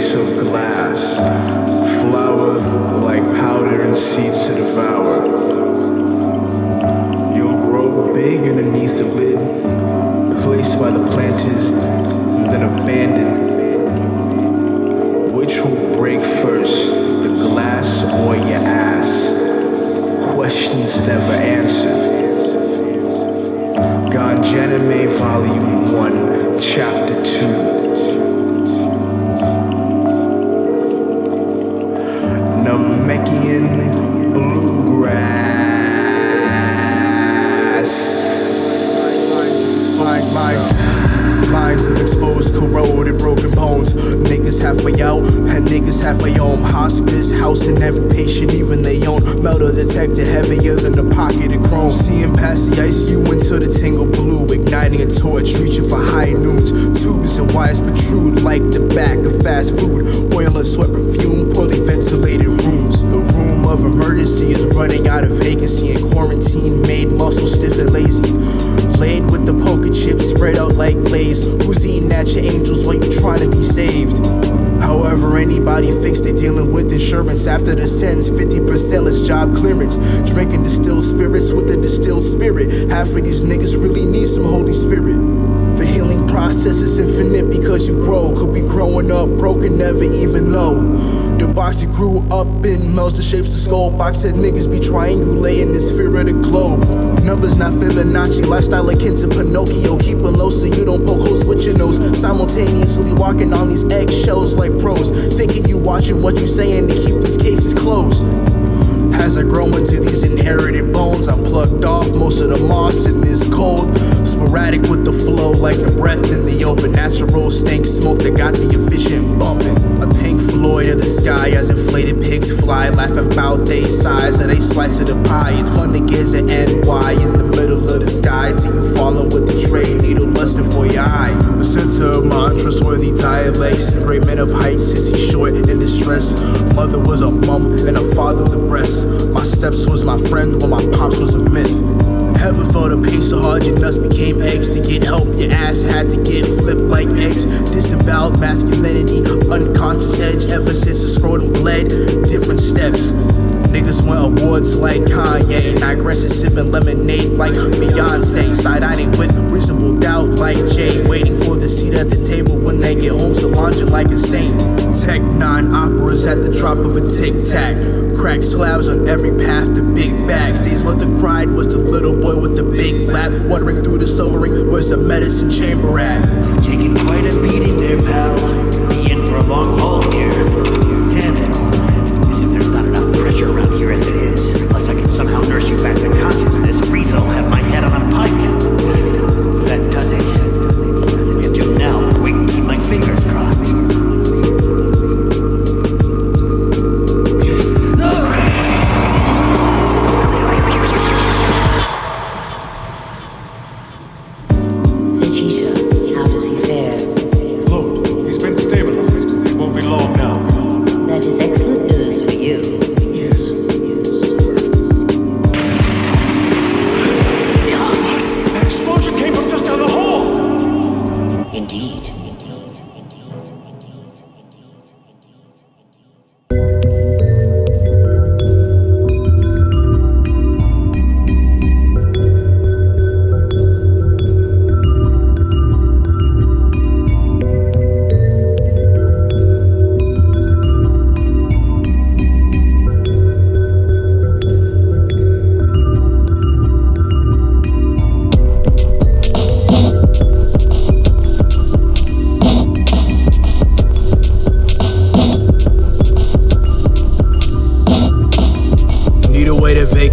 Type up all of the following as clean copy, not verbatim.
face of glass, flour like powder and seeds to devour. You'll grow big underneath the lid, placed by the planters and then abandoned. Which will break first, the glass or your ass? Questions never answered. GANJANIME Volume 1, Chapter 2. Namekian.bluegrass. Lines of exposed, corroded, broken bones. Niggas halfway out, and niggas halfway home. Hospice, house, and every patient, even they own. Metal detector heavier than a pocket of chrome. Seeing past the ICU until the tingle blue. Igniting a torch, reaching for high noons. Tubes and wires protrude like the back of fast food. Oil and sweat perfume, poorly ventilated rooms. The room of emergency is running out of vacancy, and quarantine made muscles stiff and lazy. Laid with the poker chips spread out like glaze. Who's eating at your angels while you trying to be saved? However anybody fixed it, dealing with insurance after the sentence, 50% less job clearance. Drinking distilled spirits with a distilled spirit. Half of these niggas really need some Holy Spirit. The healing process is infinite because you grow. Could be growing up broken, never even know. The box you grew up in melts the shapes of skull. Box head niggas be triangulating the sphere of the globe. Numbers not Fibonacci, lifestyle akin to Pinocchio. Keeping low so you don't poke holes with your nose. Simultaneously walking on these eggshells like pros. Thinking you watching what you saying to keep these cases closed. As I grow into these inherited bones, I plucked off most of the moss in this cold. Sporadic with the flow like the breath in the open. Natural stank smoke that got the efficient bumping. A pink Floyd of the sky as inflated pigs fly. Laughing about they size of they slice of the pie. It's fun to get an NY in the middle of the sky. Till you falling with the trade needle lusting for your eye. The center of my untrustworthy dialects. Great men of height, sissy short in distress. Mother was a mum and a father with a breast. My steps was my friend while my pops was a myth. Ever felt a pain so hard your nuts became eggs? To get help your ass had to get flipped like eggs. Disemboweled masculinity, unconscious edge. Ever since the scrotum bled, different steps. Niggas won awards like Kanye. Digression sipping lemonade like Beyonce. Side-eyeing with reasonable doubt like Jay. Waiting for the seat at the table when they get home, salonging like a saint. Tech 9 operas at the drop of a tic-tac. Crack slabs on every path to big bags. Days mother cried was the little boy with the big lap. Wandering through the sobering, where's the medicine chamber at? Taking quite a beating there, pal. Be in for a long haul here. Damn it. As if there's not enough pressure around here as it is. Unless I can somehow nurse you back to consciousness, Riesel have my head on a pike. That does it. Nothing to do now but wait and keep my fingers crossed.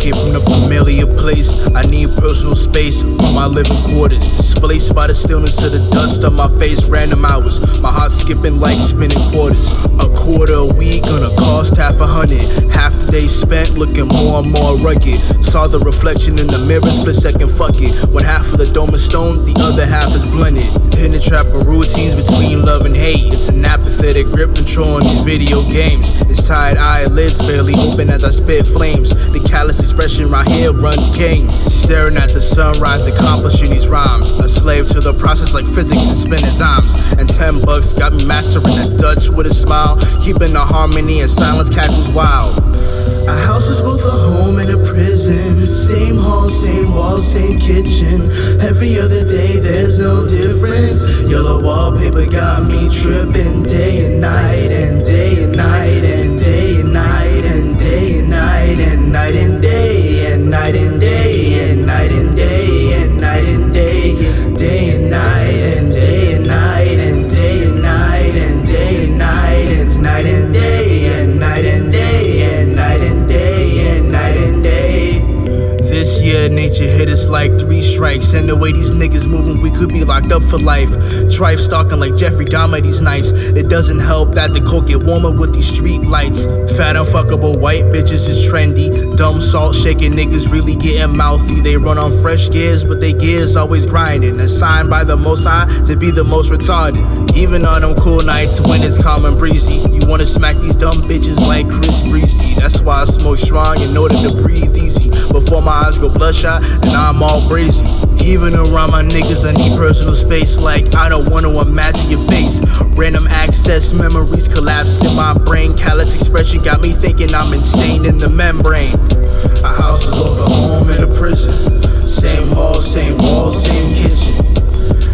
From the familiar place, I need personal space for my living quarters. Displaced by the stillness of the dust on my face. Random hours, my heart skipping like spinning quarters. A quarter a week gonna cost $50. Half the days spent looking more and more rugged. Saw the reflection in the mirror, split second, fuck it. When half of the dome is stone, the other half is blunted. In the trap of routines between love and hate. It's an apathetic grip controlling these video games. It's tired eyelids barely open as I spit flames. The callous expression right here runs king. Staring at the sunrise, accomplishing these rhymes. A slave to the process like physics and spinning dimes. And $10 got me mastering the Dutch with a smile. Keeping the harmony and silence cackles wild. Our house is both a home and a prison. Same hall, same walls, same kitchen. Every other day there's no difference. Yellow wallpaper got me tripping. Day and night and day and night and day and night and day and night and night and day and night and day and night and day and night and day. It's day and night and day and night and day and night and day and night and night and day and night and day and night and day and night and day. This year nature hit us like 3 strikes. And the way these niggas moving, we could be locked up for life. Trife stalking like Jeffrey Dahmer these nights. It doesn't help that the coke get warmer with these street lights. Fat unfuckable white bitches is trendy. Dumb salt shaking niggas really getting mouthy. They run on fresh gears, but they gears always grinding. Assigned by the Most High to be the most retarded. Even on them cool nights when it's calm and breezy, you wanna smack these dumb bitches like Chris Breezy. That's why I smoke strong in order to breathe easy. Before my eyes go bloodshot and I'm all brazy. Even around my niggas I need personal space. Like I don't wanna imagine your face. Random access memories collapse in my brain. Callous expression got me thinking I'm insane in the membrane. Our house is both a home and a prison. Same hall, same walls, same kitchen.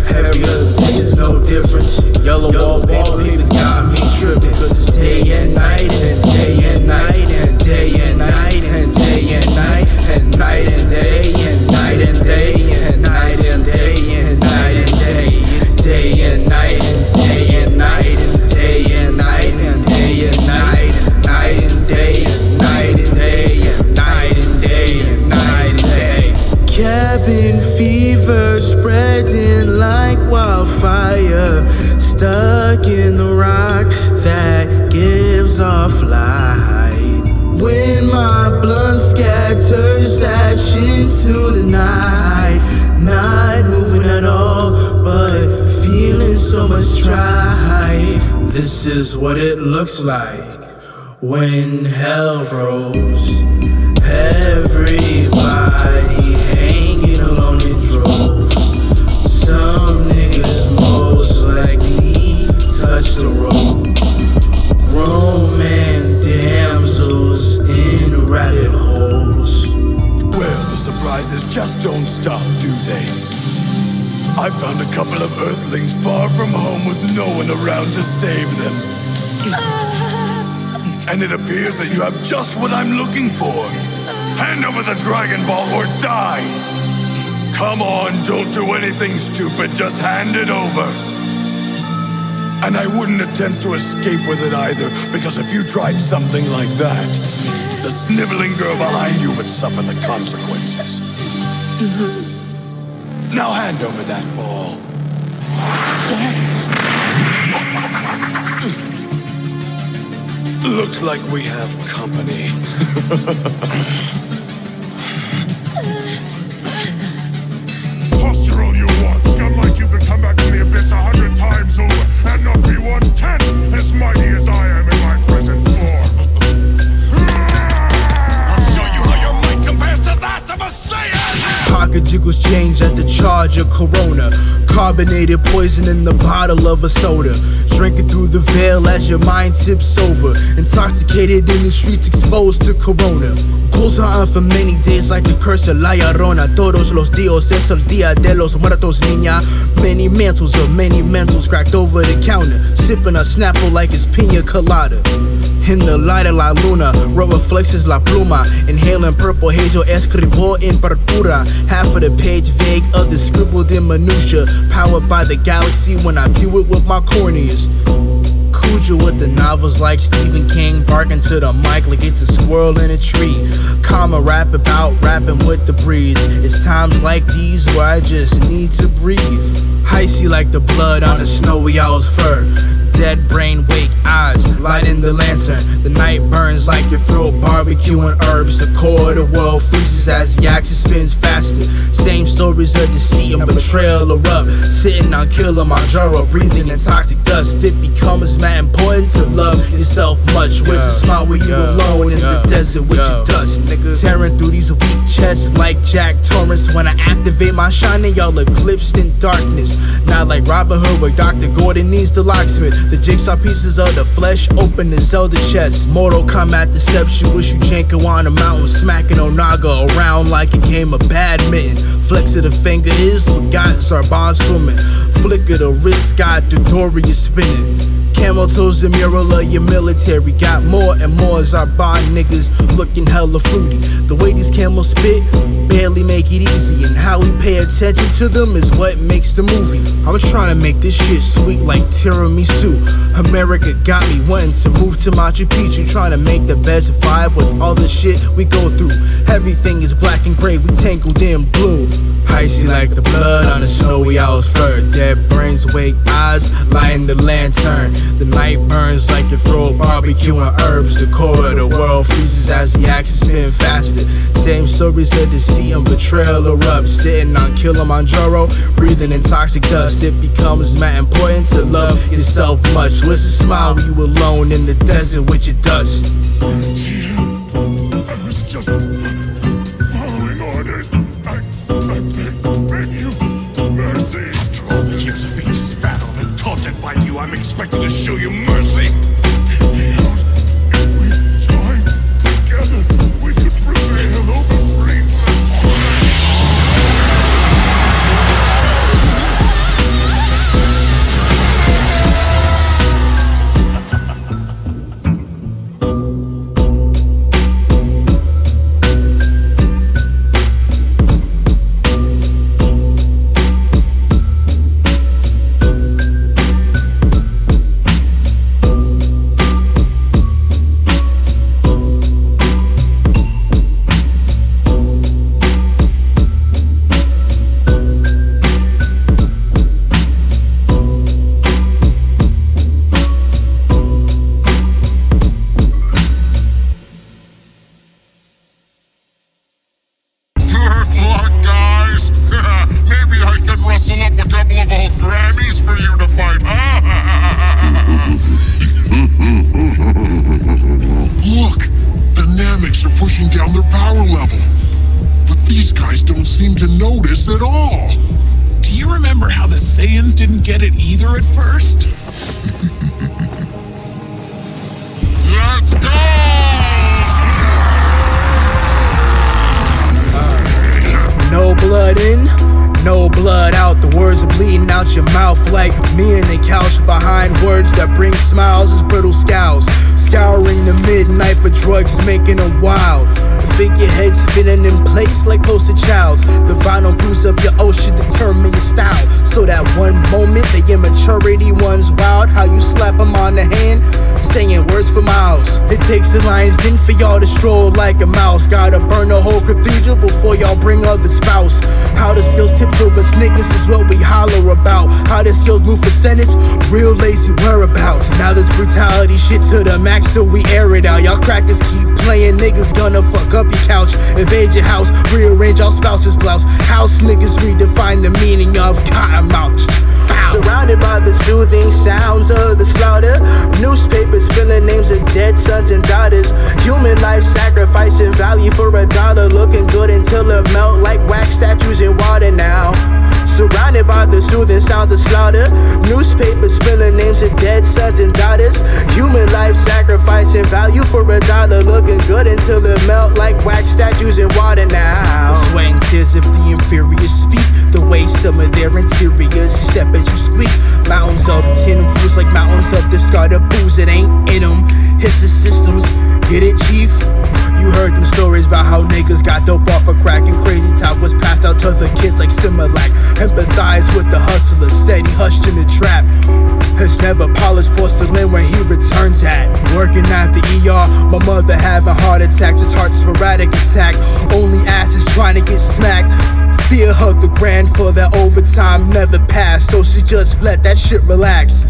Every other day is no difference. Yellow wallpaper got me tripping. Cause it's day and night and day and night and day and night and day and night and night and day and night and day and night and day and night and day. It's day and night and day and night and day and night and day and night and night and day and night and day and night and day and night and day. Cabin fever spreading like wildfire. Stuck in the rock that gives off light. When my blunt scatters ash into the night. Not moving at all, but feeling so much strife. This is what it looks like when hell froze. Everybody hanging alone in droves. Some niggas most likely touch the road. Grown man damsels in rabbit holes. Well, the surprises just don't stop, do they? I found a couple of earthlings far from home with no one around to save them. And it appears that you have just what I'm looking for. Hand over the Dragon Ball or die! Come on, don't do anything stupid, just hand it over. And I wouldn't attempt to escape with it either, because if you tried something like that, the sniveling girl behind you would suffer the consequences. Now hand over that ball. Looks like we have company. Postural you want, scum like you could come back from the abyss 100 times over and not be 1/10 as mighty as I am in my present form. I'll show you how your might compares to that of a Saiyan! Pocket jiggles change at the charge of Corona. Carbonated poison in the bottle of a soda. Drinking through the veil as your mind tips over. Intoxicated in the streets, exposed to Corona. Goes on for many days like the curse of La Llorona. Todos los días es el día de los muertos, niña. Many mantles of many mentals cracked over the counter. Sipping a Snapple like it's pina colada. In the light of la luna, rubber flexes la pluma. Inhaling purple haze, yo escribo en purpura. Half of the page vague, others scribbled in minutia. Powered by the galaxy when I view it with my corneas. Cujo with the novels like Stephen King. Barking to the mic like it's a squirrel in a tree. Comma rap about rapping with the breeze. It's times like these where I just need to breathe. Icy like the blood on a snowy owl's fur. dead brain wake eyes, lighting the lantern. The night burns like your throat, barbecuing herbs. The core of the world freezes as the axis spins faster. Same stories of deceit and betrayal erupt. Sitting on Kilimanjaro, breathing in toxic dust. It becomes mad important to love yourself much. Where's the smile where you alone in the desert with your dust, nigga? Tearing through these weak chests like Jack Torrance. When I activate my shining, y'all eclipsed in darkness. Not like Robin Hood where Dr. Gordon needs the locksmith. The jigsaw pieces of the flesh open the Zelda chest. Mortal Kombat deception, wish you Janko on a mountain. Smacking Onaga around like a game of badminton. Flex of the finger is what got Zarbon swimming. Flick of the wrist got the Dory spinning. Camel toes the mural of your military. Got more and more as our bond niggas looking hella fruity. The way these camels spit barely make it easy, and how we pay attention to them is what makes the movie. I'm trying to make this shit sweet like tiramisu. America got me wanting to move to Machu Picchu, trying to make the best vibe with all the shit we go through. Everything is black and gray, we tangled in blue. Icy like the blood on a snowy owl's fur. Dead brains awake eyes, lighting the lantern. The night burns like your throat, barbecuing herbs. The core of the world freezes as the axis spin faster. Same stories of deceit and betrayal erupt. Sitting on Kilimanjaro, breathing in toxic dust. It becomes mad important to love yourself much. Where's the smile when you alone in the desert with your dust? I was just following orders. I beg you, mercy. After all the years of being spat on and taunted by you, I'm expected to show you mercy. If we join together, we could prevail over at all. Do you remember how the Saiyans didn't get it either at first? Let's go! No blood in, no blood out. The words are bleeding out your mouth like me in the couch behind words that bring smiles as brittle scowls. Scouring the midnight for drugs, making them wild. Figurehead spinning in place like posted childs. The vinyl grooves of your ocean determine your style. So that one moment, the immaturity one's wild. How you slap them on the hand, saying words for miles. It takes a lion's den for y'all to stroll like a mouse. Gotta burn the whole cathedral before y'all bring other spouse. How the skills tip for us niggas is what we holler about. How the skills move for sentence, real lazy whereabouts. Now this brutality shit to the max, so we air it out. Y'all crackers keep playing, niggas gonna fuck up your couch. Invade your house, rearrange all spouse's blouse. House niggas redefine the meaning of cottonmouth. Surrounded by the soothing sounds of the slaughter. Newspapers spilling names of dead sons and daughters. Human life sacrificing value for $1. Looking good until it melt like wax statues in water now. Surrounded by the soothing sounds of slaughter. Newspapers spilling names of dead sons and daughters. Human life sacrificing value for $1. Looking good until it melt like wax statues in water now. The sweat and tears of the inferior speak. The way some of their interiors step as you squeak. Mountains of tin fools like mountains of discarded booze. It ain't in them, it's the systems. Get it, chief? You heard them stories about how niggas got dope off of crack, and crazy talk was passed out to the kids like Similac. Empathize with the hustler, steady hushed in the trap. It's never polished porcelain where he returns at. Working at the ER, my mother having heart attacks. It's heart sporadic attack. Only ass is trying to get smacked. Fear her the grand for that overtime never passed, so she just let that shit relax.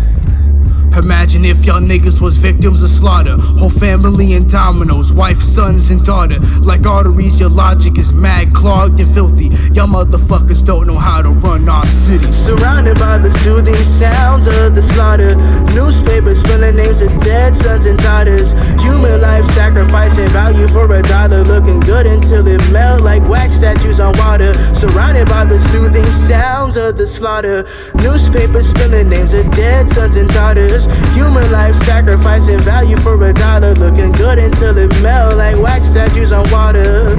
Imagine if y'all niggas was victims of slaughter. Whole family in dominoes, wife, sons, and daughter. Like arteries, your logic is mad, clogged, and filthy. Y'all motherfuckers don't know how to run our city. Surrounded by the soothing sounds of the slaughter. Newspapers spilling names of dead sons and daughters. Human life sacrificing value for $1. Looking good until it melt like wax statues on water. Surrounded by the soothing sounds of the slaughter. Newspapers spilling names of dead sons and daughters. Human life sacrificing value for $1. Looking good until it melt like wax statues on water.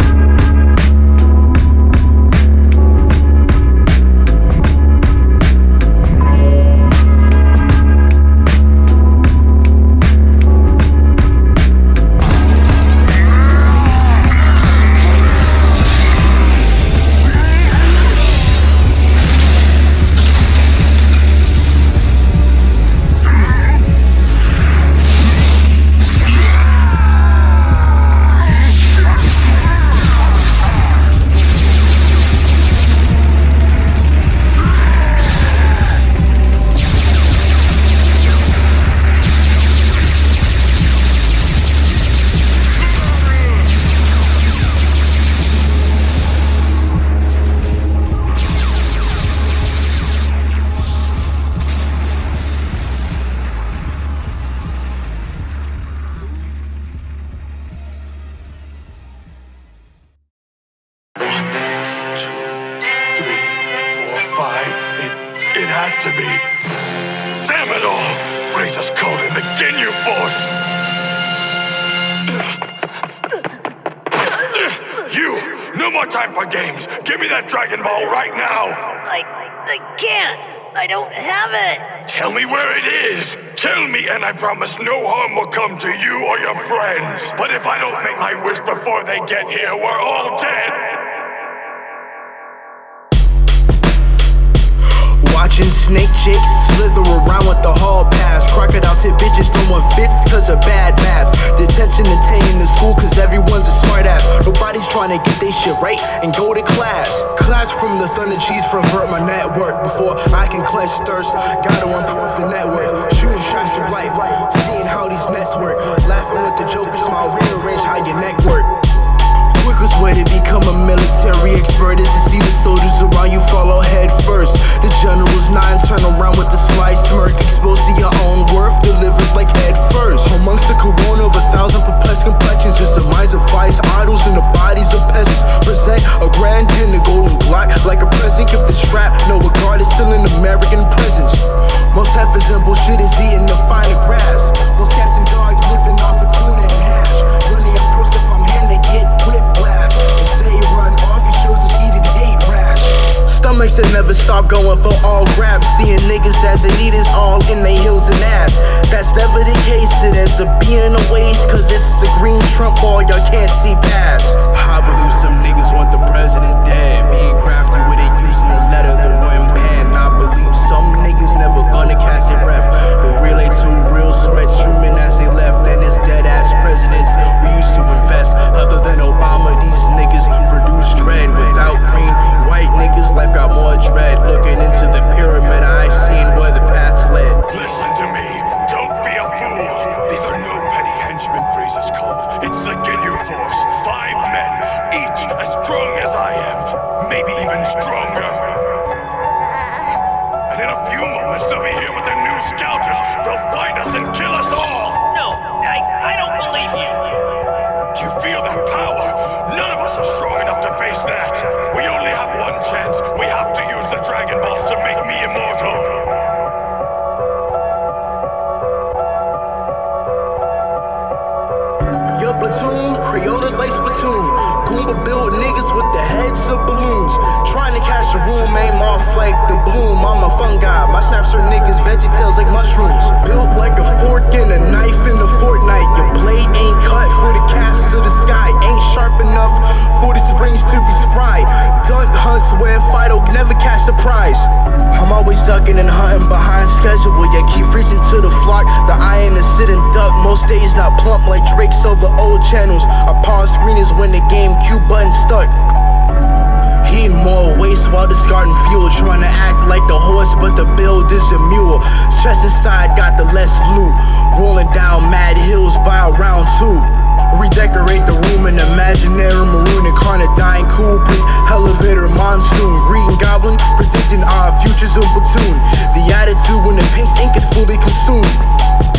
It has to be. Damn it all! Freighters code in the Ginyu Force! You! No more time for games! Give me that Dragon Ball right now! I can't! I don't have it! Tell me where it is! Tell me and I promise no harm will come to you or your friends! But if I don't make my wish before they get here, we're all dead! Watching snake chicks slither around with the hall pass. Crocodile tip bitches throwing fits cause of bad math. Detention and tanning in school cause everyone's a smart ass. Nobody's trying to get they shit right and go to class. Class from the thunder cheese pervert my network before I can cleanse thirst. Gotta improve the net worth. Shooting shots through life, seeing how these nets work. Laughing with the joker smile, rearrange how your neck work. Quickest way to become a military expert is to see the soldiers around you follow head first. The general's nine turn around with a sly smirk, exposed to your own worth, delivered like head first. Amongst the corona of 1,000 perplexed complexions, just the minds of vice idols and the bodies of peasants. Present a grand dinner golden block like a present gift that's strapped. No regard is still an American presence. Most heifers and bullshit is eating the finer grass. Most cats and dogs living off of tuna and hash. When they approach the farm hand they get whiplash. They say run off, he shows us he did hate rash. Stomachs that never stop going for all grabs. Seeing niggas as they need is all in their heels and ass. That's never the case, it ends up being a waste. Cause it's a green Trump ball y'all can't see past. I believe some niggas want the president dead. Being crafty with it, using the letter, the one pen. I believe some niggas never gonna catch their breath. But relay to real sweat streaming as they left. And it's dead ass presidents we used to invest. Other than Obama, these niggas produce dread. Without green, white niggas, life got more dread. Looking into the pyramid, I seen where the paths led. Listen to me, don't be a fool. These are no petty henchmen, Freezer's called. It's the Ginyu Force. 5 men, each as strong as I am, maybe even stronger. And in a few moments, they'll be here with their new scouters. They'll find us and kill us all. No, I don't believe you. Do you feel that power? None of us are strong enough to face that. We only have one chance. We have to use the Dragon Balls to make me immortal. Your platoon, Crayola lace platoon. Goomba built niggas with the heads of balloons. Trying to catch a room, aim off like the bloom. I'm a fungi, my snaps are niggas, veggie tails like mushrooms. Built like a fork and a knife in a fortnight. Your blade ain't cut for the cast to the sky. Ain't sharp enough for the springs to be spry. Duck hunts where Fido never catch a prize. I'm always ducking and hunting behind schedule. Yeah, keep reaching to the flock. The iron is sitting duck. Most days not plump like Drake's over old channels. A pawn screen is when the GameCube button stuck. Heating more waste while discarding fuel. Trying to act like the horse, but the build is a mule. Chest inside got the less loot. Rolling down mad hills by round 2. Redecorate the room in imaginary maroon and carnadine cool brick elevator monsoon. Green goblin predicting our futures in platoon. The attitude when the paint's ink is fully consumed.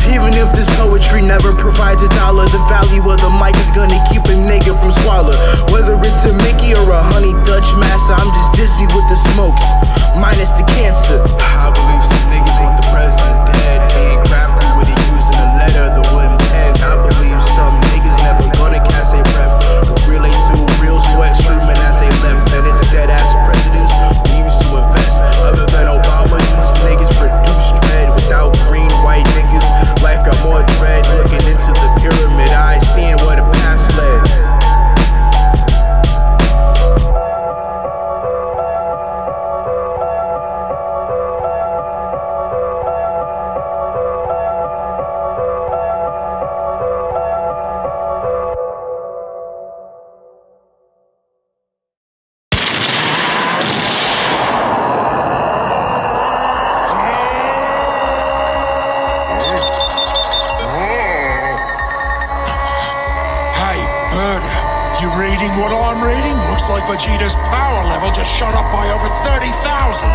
Even if this poetry never provides $1, the value of the mic is gonna keep a nigga from squalor. Whether it's a Mickey or a honey Dutch master, I'm just dizzy with the smokes, minus the cancer. I believe some niggas want the president dead. Being crafty with it using a letter, the wooden pen. I believe some niggas never gonna cast their breath or relay to real sweat streaming as they left. And it's dead ass presidents we used to invest. Other than Obama, these niggas produce dread. Without green, white niggas, life got more dread. Looking into the pyramid, I seeing where the past led. What I'm reading looks like Vegeta's power level just shot up by over 30,000.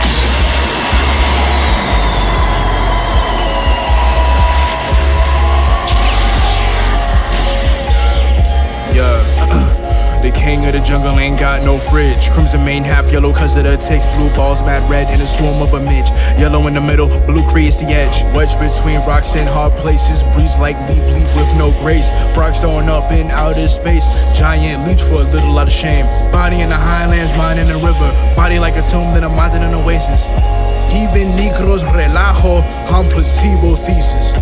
The king of the jungle ain't got no fridge. Crimson mane half yellow cause of the text. Blue balls mad red in a swarm of a midge. Yellow in the middle, blue creates the edge. Wedge between rocks and hard places. Breeze like leaf with no grace. Frogs throwing up in outer space. Giant leech for a little out of shame. Body in the highlands, mind in the river. Body like a tomb, then a mountain in an oasis. Even Negros relajo, on placebo thesis.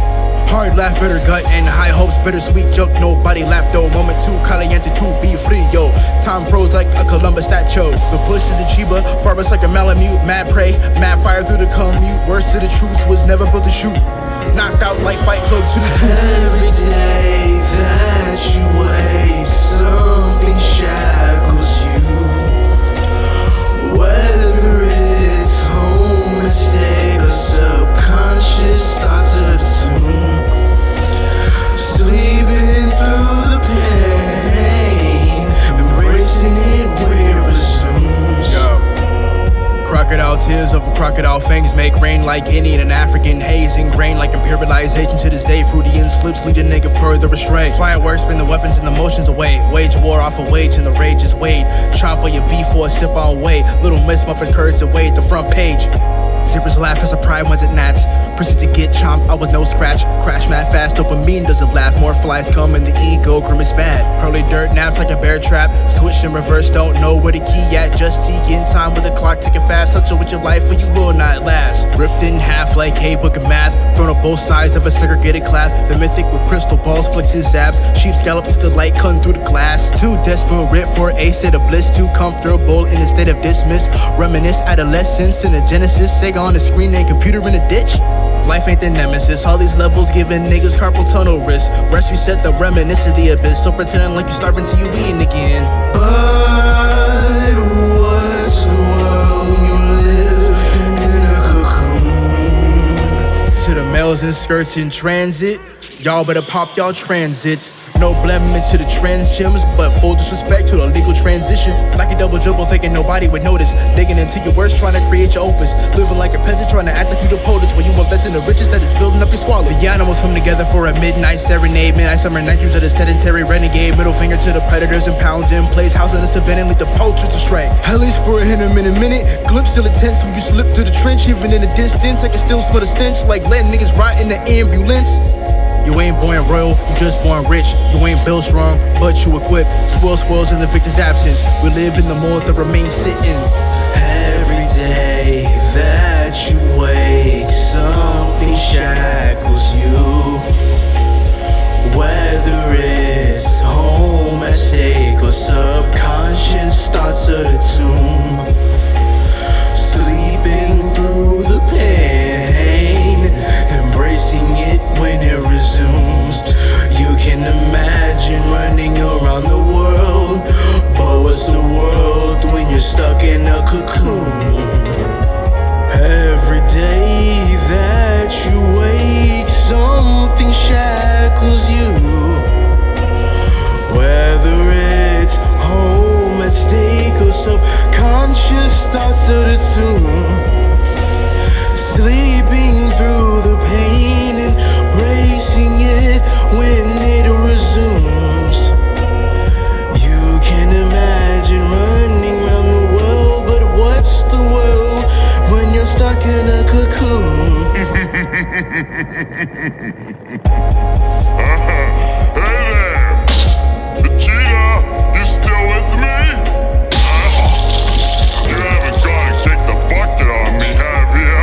Hard laugh, bitter gut, and high hopes, bittersweet joke. Nobody laughed though. Moment too caliente to be free, yo. Time froze like a Columbus statue. The bush is a Chiba, farmers like a Malamute. Mad prey, mad fire through the commute. Worst of the truth was never built to shoot. Knocked out like Fight Club to the tooth. Every day that you wait, something shackles you. Whether it's home mistake or subconscious thoughts of the tomb. Sleeping through the pain, embracing it when it resumes. Crocodile tears over crocodile fangs make rain like Indian and African haze. Ingrained like imperialization to this day. Freudian slips lead a nigga further astray. Fireworks spin the weapons and the motions away. Wage war off a wage and the rage is weighed. Chomp on your beef for a sip on way. Little Miss Muffin curves away at the front page. Zippers laugh as a pride ones at gnats. Proceed to get chomped out with no scratch. Crash mad fast, dopamine doesn't laugh. More flies come and the ego grimace bad. Early dirt naps like a bear trap. Switch in reverse, don't know where the key at. Just tea in time with the clock ticking fast. Touch it with your life or you will not last. Ripped in half like a book of math. Thrown up both sides of a segregated class. The mythic with crystal balls flicks his abs. Sheep scallops the light cutting through the glass. Too desperate for a state of bliss. Too comfortable in a state of dismiss. Reminisce adolescence in a genesis. Sega on the screen and computer in a ditch. Life ain't the nemesis. All these levels giving niggas carpal tunnel wrist. Rest reset the reminisce of the abyss. Still pretending like you starving till you eating again. But what's the world when you live in a cocoon? To the males in skirts in transit, y'all better pop y'all transits. No blemish to the trans gyms, but full disrespect to the legal transition. Like a double dribble thinking nobody would notice. Digging into your worst trying to create your opus. Living like a peasant trying to act like you the POTUS. When you invest in the riches that is building up your swallow. The animals come together for a midnight serenade. Midnight summer night dreams of the sedentary renegade. Middle finger to the predators and pounds in place. House in the savannah and lead the poachers astray. At least for a minute. Glimpse still intense when you slip through the trench. Even in the distance, I can still smell the stench. Like letting niggas rot in the ambulance. You ain't born royal, you just born rich. You ain't built strong, but you equipped. Spoils in the victor's absence. We live in the mold that remains sitting. Every day that you wake, something shackles you. Whether it's home at stake or subconscious thoughts of the tomb. Sleeping through the pain, embracing it when it resumes. You can imagine running around the world, but what's the world when you're stuck in a cocoon? Every day that you subconscious thoughts of the tomb, sleeping through the pain, embracing it when it resumes. You can imagine running around the world, but what's the world when you're stuck in a cocoon? Hey there! Tjader, you still with me? You haven't gone and kicked the bucket on me, have you?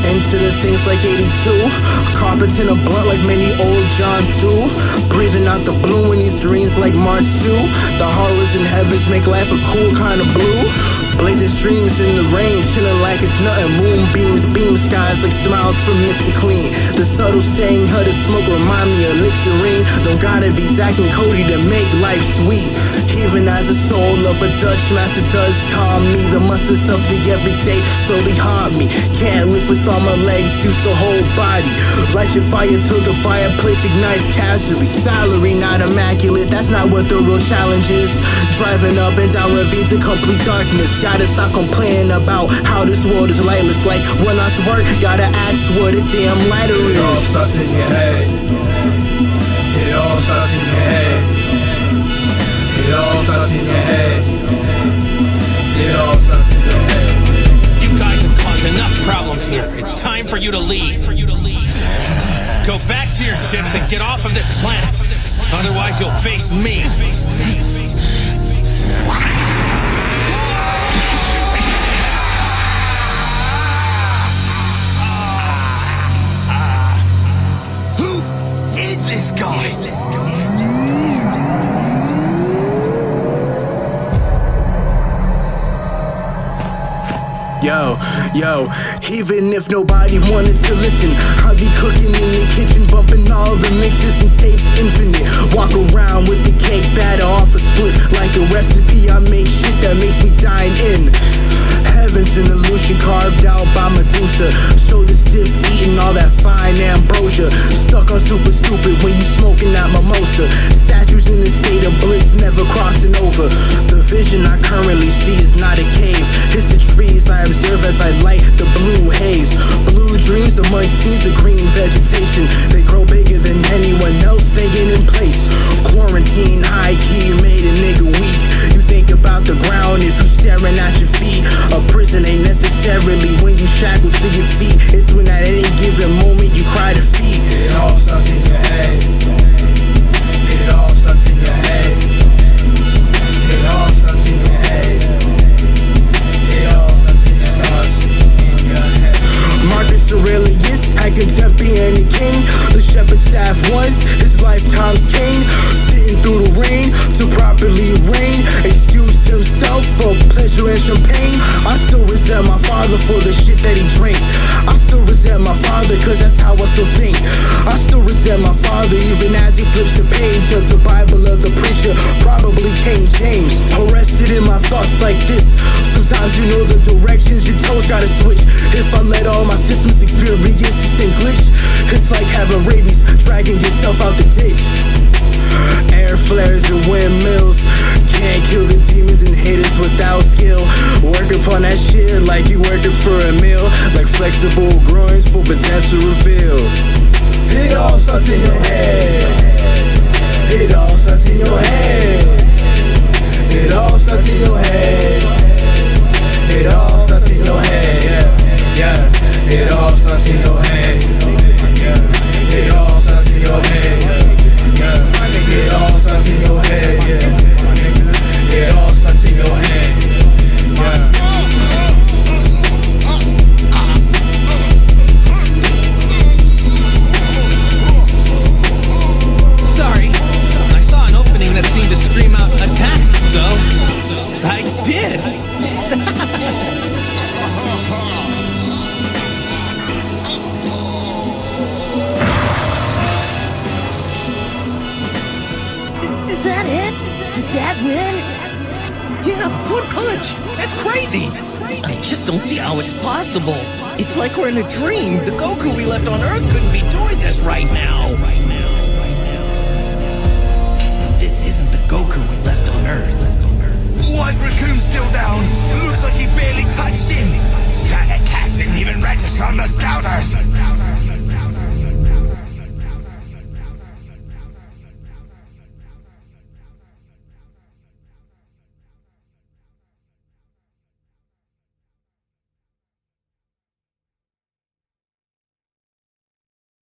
Into the things like 82, carpeting a blunt like many old Johns do, breathing out the blue in these dreams like March 2. The horrors in heavens make life a cool kind of blue, blazing streams in the rain, chilling like it's nothing. Moonbeams beam skies like smiles from Mr. Clean. The subtle saying her to smoke remind me of Listerine. Don't gotta be Zach and Cody to make life sweet. Even as the soul of a Dutch master does calm me, the muscles of the everyday slowly haunt me. Can't live with all my legs, use the whole body. Light your fire till the fireplace ignites casually. Salary not immaculate, that's not what the real challenge is. Driving up and down ravines in complete darkness. Gotta stop complaining about how this world is lightless. Like when I work, gotta ask what a damn lighter is. It all starts in your head. It all starts in your head. It all starts in your head. It all starts in your head. You guys have caused enough problems here. It's time for you to leave. Go back to your ships and get off of this planet. Otherwise, you'll face me. Who is this guy? Yo, even if nobody wanted to listen, I'll be cooking in the kitchen, bumping all the mixes and tapes infinite. Walk around with the cake batter off a split, like a recipe. I make shit that makes me dine in. Heaven's an illusion carved out by Medusa. Shoulder stiff, eating all that fine ambrosia. Stuck on super stupid when you smoking that mimosa. Statues in a state of bliss, never crossing over. The vision I currently see is not a cave. It's the trees I observe as I light the blue haze. Blue dreams amongst scenes of green vegetation. They grow bigger than anyone else staying in place. Quarantine high key made a nigga weak. You think about the ground if you staring at your feet. A prison ain't necessarily when you shackled to your feet. It's when at any given moment you cry defeat. It all starts in your head. It all starts in your head. It all starts in your head. It all starts in your head. Marcus Aurelius had Tempe and the king. The shepherd staff was his lifetime's king. Sitting through the rain to properly reign. Excused himself for pleasure and champagne. I still resent my father for the shit that he drank. I still resent my father cause that's how I still think. I still resent my father even as he flips the page of the Bible of the preacher, probably King James. Arrested in my thoughts like this. Sometimes you know the directions your toes gotta switch. If I let all my systems experience the same glitch, it's like having rabies, dragging yourself out the ditch. Airflares and windmills can't kill the demons and haters without skill. Work upon that shit like you working for a meal. Like flexible groins for potential reveal. It all starts in your head. It all starts in your head. It all starts in your head. It all starts in your head. Yeah. It all starts in your head. Yeah. It all starts in your head. Yeah. It all starts in your head. Yeah. It all starts in your head. Yeah. Sorry, I saw One punch! That's crazy! I just don't see how it's possible. It's like we're in a dream. The Goku we left on Earth couldn't be doing this right now. This isn't the Goku we left on Earth. Why is Raccoon still down? Looks like he barely touched him. That attack didn't even register on the scouters.